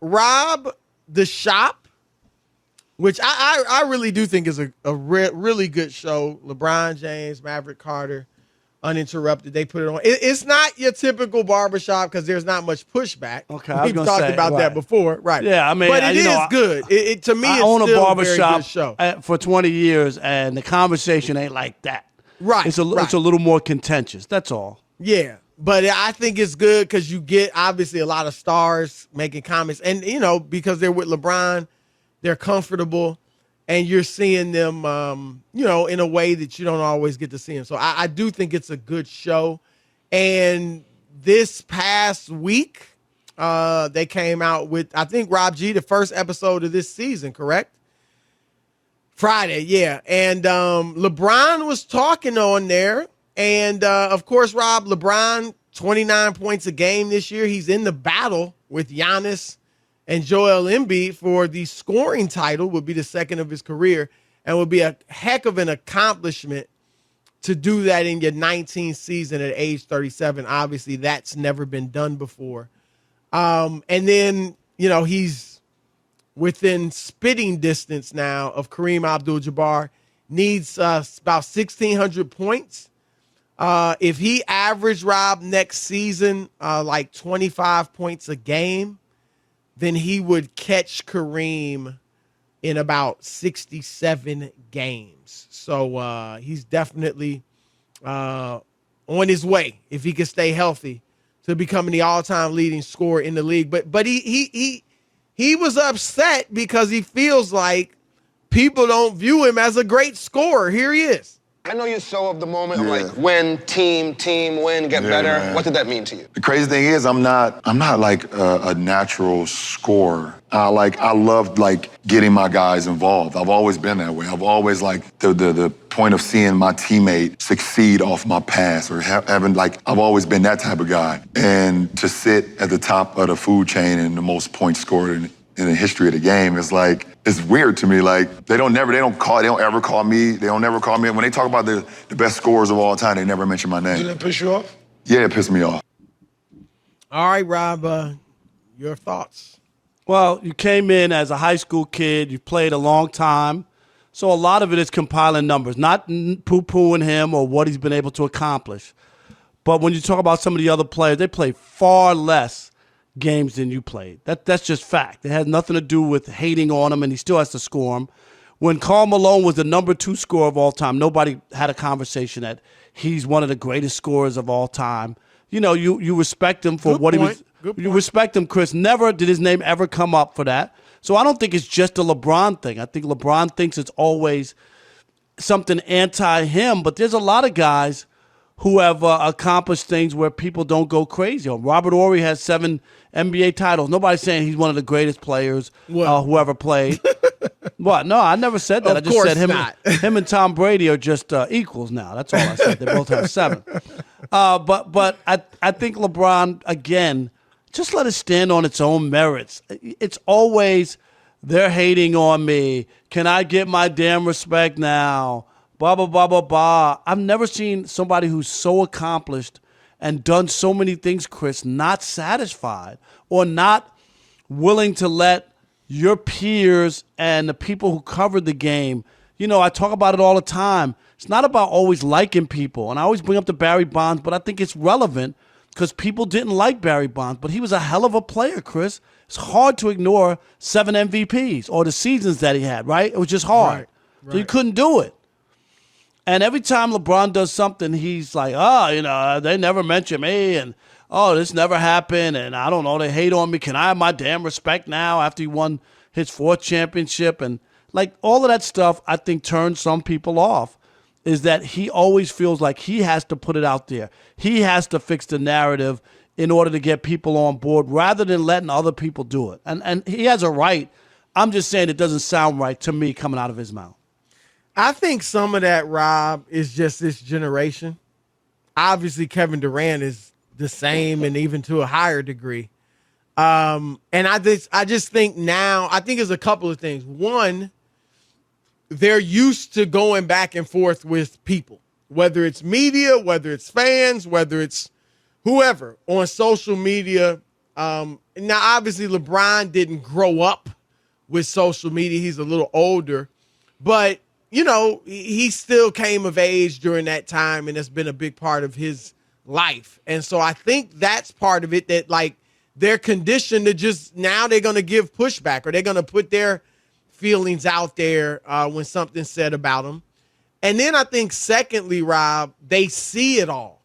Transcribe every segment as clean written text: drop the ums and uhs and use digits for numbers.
Rob the Shop, which I really do think is a really good show. LeBron James, Maverick Carter, Uninterrupted. They put it on. It's not your typical barbershop because there's not much pushback. Okay, I was We've gonna talked say, about that right. before, right? Yeah, I mean, but it is good. To me, I it's own a still a very barbershop good show. for 20 years, and the conversation ain't like that. Right, It's a little more contentious. That's all. Yeah, but I think it's good because you get obviously a lot of stars making comments, and because they're with LeBron, they're comfortable, and you're seeing them, in a way that you don't always get to see them. So I do think it's a good show. And this past week, they came out with, I think, Rob G, the first episode of this season, correct? Friday, yeah. And LeBron was talking on there. And, of course, Rob, LeBron, 29 points a game this year. He's in the battle with Giannis and Joel Embiid for the scoring title, would be the second of his career, and would be a heck of an accomplishment to do that in your 19th season at age 37. Obviously, that's never been done before. And then, he's within spitting distance now of Kareem Abdul-Jabbar, needs about 1,600 points. If he averaged, Rob, next season like 25 points a game, then he would catch Kareem in about 67 games. So he's definitely on his way, if he can stay healthy, to becoming the all-time leading scorer in the league. But he was upset because he feels like people don't view him as a great scorer. Here he is. I know you're so of the moment of like win, team, win, get better. Man. What did that mean to you? The crazy thing is I'm not like a natural scorer. I love getting my guys involved. I've always been that way. I've always the point of seeing my teammate succeed off my pass or having I've always been that type of guy. And to sit at the top of the food chain and the most points scored in the history of the game is it's weird to me. They don't ever call me. They don't never call me. When they talk about the best scorers of all time, they never mention my name. Did that piss you off? Yeah, it pissed me off. All right, Rob, your thoughts? Well, you came in as a high school kid. You played a long time. So a lot of it is compiling numbers, not poo-pooing him or what he's been able to accomplish. But when you talk about some of the other players, they play far less games than you played. That's just fact. It has nothing to do with hating on him, and he still has to score them. When Karl Malone was the number 2 scorer of all time, nobody had a conversation that he's one of the greatest scorers of all time. You respect him for he was. You respect him, Chris. Never did his name ever come up for that. So I don't think it's just a LeBron thing. I think LeBron thinks it's always something anti-him, but there's a lot of guys who have accomplished things where people don't go crazy. Robert Horry has 7 NBA titles. Nobody's saying he's one of the greatest players who ever played. What? No, I never said that. I just said him and Tom Brady are just equals now. That's all I said. They both have 7. But I think LeBron, again, just let it stand on its own merits. It's always, they're hating on me. Can I get my damn respect now? Blah, blah, blah, blah, blah. I've never seen somebody who's so accomplished and done so many things, Chris, not satisfied or not willing to let your peers and the people who covered the game, I talk about it all the time. It's not about always liking people. And I always bring up the Barry Bonds, but I think it's relevant because people didn't like Barry Bonds, but he was a hell of a player, Chris. It's hard to ignore 7 MVPs or the seasons that he had, right? It was just hard. Right. So you couldn't do it. And every time LeBron does something, he's like, they never mention me, and, this never happened, and I don't know, they hate on me. Can I have my damn respect now after he won his 4th championship? And, all of that stuff, I think, turns some people off, is that he always feels like he has to put it out there. He has to fix the narrative in order to get people on board rather than letting other people do it. And he has a right. I'm just saying it doesn't sound right to me coming out of his mouth. I think some of that, Rob, is just this generation. Obviously, Kevin Durant is the same and even to a higher degree. And I just think now, I think there's a couple of things. One, they're used to going back and forth with people, whether it's media, whether it's fans, whether it's whoever on social media. now obviously LeBron didn't grow up with social media. He's a little older, but he still came of age during that time, and it's been a big part of his life. And so I think that's part of it, that like they're conditioned to just now they're going to give pushback, or they're going to put their feelings out there when something's said about them. And then I think secondly, Rob, they see it all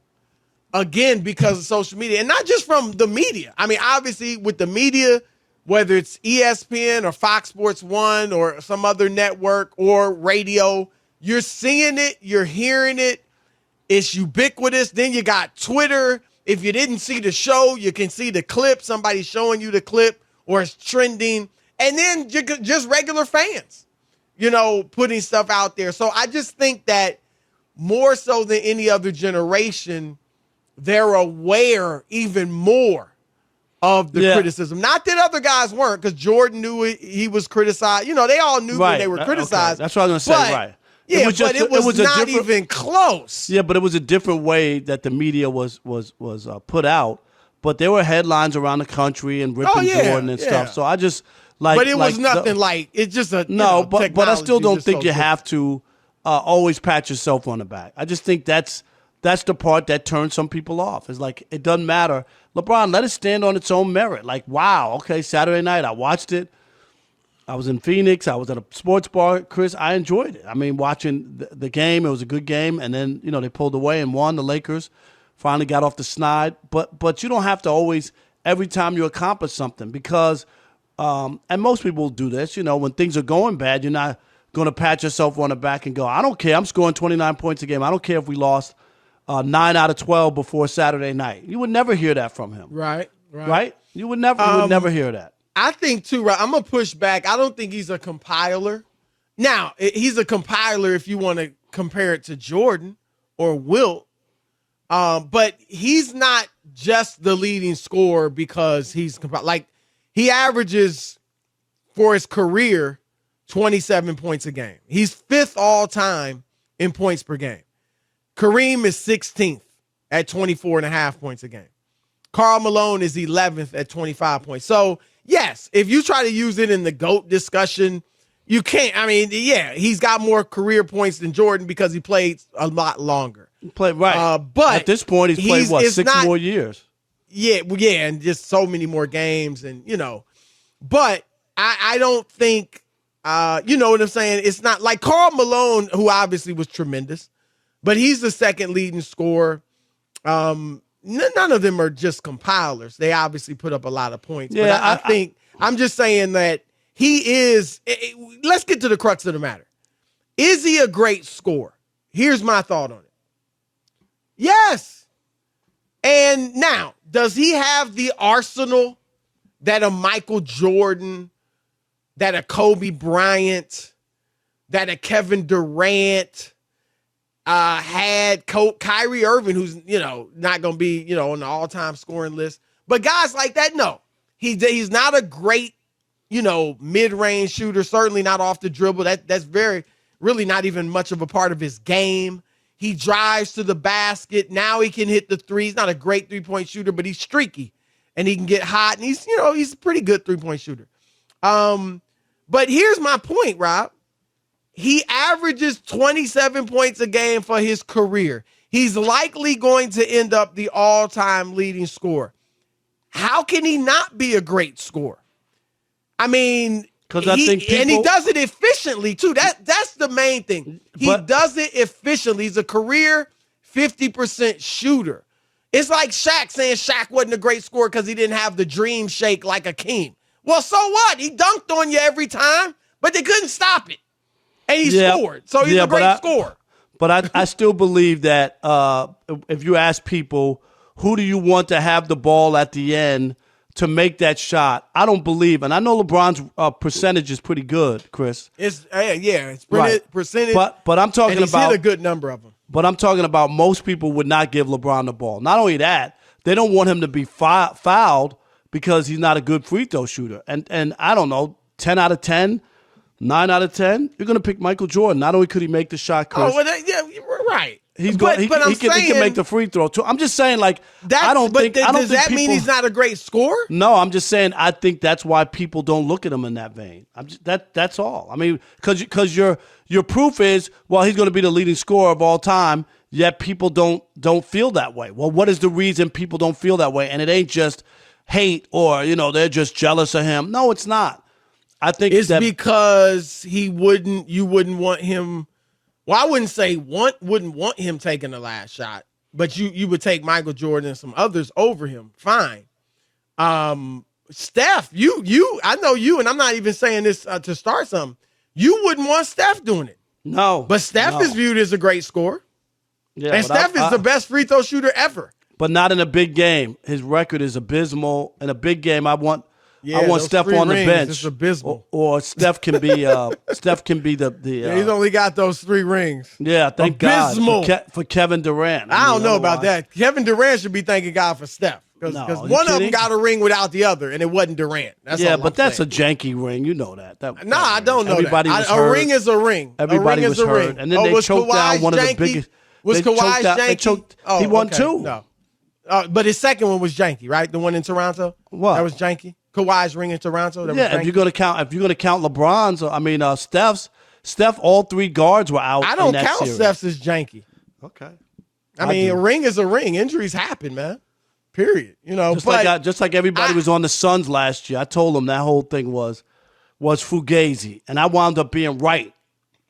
again because of social media, and not just from the media. I mean, obviously with the media, whether it's ESPN or Fox Sports 1 or some other network or radio, you're seeing it, you're hearing it. It's ubiquitous. Then you got Twitter. If you didn't see the show, you can see the clip. Somebody's showing you the clip, or it's trending. And then just regular fans, putting stuff out there. So I just think that more so than any other generation, they're aware even more of the criticism. Not that other guys weren't, because Jordan knew he was criticized. They all knew when they were criticized. Okay. That's what I was going to say, right. Yeah, it was not even close. Yeah, but it was a different way that the media was put out. But there were headlines around the country and ripping Jordan and stuff. So I just like. But it was nothing it's just a but I still don't think you have to always pat yourself on the back. I just think that's the part that turns some people off. It's like it doesn't matter. LeBron, let it stand on its own merit. Like, wow, okay, Saturday night I watched it. I was in Phoenix. I was at a sports bar, Chris. I enjoyed it. I mean, watching the game, it was a good game. And then, they pulled away and won. The Lakers finally got off the snide. But you don't have to always, every time you accomplish something, because, and most people do this, when things are going bad, you're not going to pat yourself on the back and go, I don't care. I'm scoring 29 points a game. I don't care if we lost 9 out of 12 before Saturday night. You would never hear that from him. Right. You would never hear that. I think, too, right, I'm going to push back. I don't think he's a compiler. Now, he's a compiler if you want to compare it to Jordan or Wilt. But he's not just the leading scorer because he's like he averages for his career 27 points a game. He's 5th all time in points per game. Kareem is 16th at 24.5 points a game. Karl Malone is 11th at 25 points. So, yes, if you try to use it in the GOAT discussion, you can't. I mean, yeah, he's got more career points than Jordan because he played a lot longer. But at this point, he's played, 6 more years? Yeah, and just so many more games. And, but I don't think, you know what I'm saying? It's not like Karl Malone, who obviously was tremendous, but he's the second leading scorer. None of them are just compilers. They obviously put up a lot of points. Yeah, but I think I'm just saying that he is. Let's get to the crux of the matter. Is he a great scorer? Here's my thought on it. Yes. And now, does he have the arsenal that a Michael Jordan, that a Kobe Bryant, that a Kevin Durant had? Kyrie Irving, who's, not going to be, on the all-time scoring list. But guys like that, no. He's not a great, mid-range shooter, certainly not off the dribble. That's really not even much of a part of his game. He drives to the basket. Now he can hit the three. He's not a great three-point shooter, but he's streaky. And he can get hot. And he's a pretty good three-point shooter. But here's my point, Rob. He averages 27 points a game for his career. He's likely going to end up the all-time leading scorer. How can he not be a great scorer? I mean, and he does it efficiently too. That's the main thing. He does it efficiently. He's a career 50% shooter. It's like Shaq saying Shaq wasn't a great scorer because he didn't have the dream shake like Akeem. Well, so what? He dunked on you every time, but they couldn't stop it. And he scored. So he's a great scorer. But I still believe that if you ask people, who do you want to have the ball at the end to make that shot? I don't believe, and I know LeBron's percentage is pretty good, Chris. It's percentage. But I'm talking and he's about hit a good number of them. But I'm talking about most people would not give LeBron the ball. Not only that, they don't want him to be fouled because he's not a good free throw shooter. And I don't know, 10 out of 10, 9 out of 10, you're going to pick Michael Jordan. Not only could he make the shot, Chris, Oh, well, yeah, you're right. he I'm can make the free throw too. I'm just saying, like, I don't think does that people, mean he's not a great scorer? No, I'm just saying I think that's why people don't look at him in that vein. That's all. I mean, because your proof is, well, he's going to be the leading scorer of all time. Yet people don't feel that way. Well, what is the reason people don't feel that way? And it ain't just hate or they're just jealous of him. No, it's not. I think it's because you wouldn't want him. Well, I wouldn't say wouldn't want him taking the last shot, but you would take Michael Jordan and some others over him. Fine. Steph, I know you, and I'm not even saying this to start something. You wouldn't want Steph doing it. No. But Steph is viewed as a great scorer. Yeah, and Steph is the best free throw shooter ever. But not in a big game. His record is abysmal. In a big game, I want Steph on the bench. It's abysmal. Or Steph can be the he's only got those 3 rings. Yeah, thank abysmal. God for Kevin Durant. I don't know about that. Kevin Durant should be thanking God for Steph. Because one of them got a ring without the other, and it wasn't Durant. That's a janky ring. You know that. I don't know everybody that. Was hurt. A ring is a ring. Everybody was hurt. And then they choked down one of the biggest. Was Kawhi's janky? He won 2. No. But his second one was janky, right? The one in Toronto? What? That was janky? Kawhi's ring in Toronto? If you're gonna count LeBron's, Steph, all 3 guards were out. I don't in that count series. Steph's as janky. Okay. I mean, a ring is a ring. Injuries happen, man. Period. Just like everybody was on the Suns last year. I told them that whole thing was fugazi, and I wound up being right.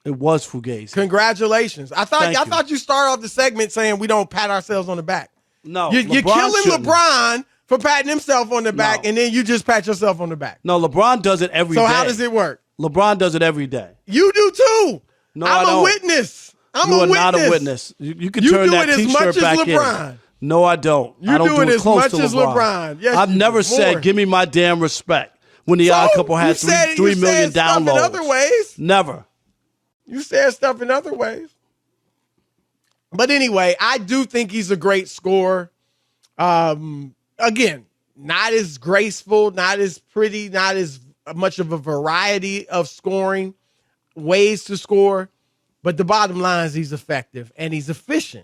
It was fugazi. Congratulations. I thought you started off the segment saying we don't pat ourselves on the back. No, you're killing LeBron for patting himself on the back, and then you just pat yourself on the back. No, LeBron does it every day. So how does it work? LeBron does it every day. You do too. No, I'm a witness. You are not a witness. You can turn that T-shirt back in. No, I don't. You do it as much as LeBron. Yes, I've never said, give me my damn respect when the Odd Couple had 3 million downloads. In other ways. Never. You said stuff in other ways. But anyway, I do think he's a great scorer. Again, not as graceful, not as pretty, not as much of a variety of scoring ways to score. But the bottom line is he's effective and he's efficient.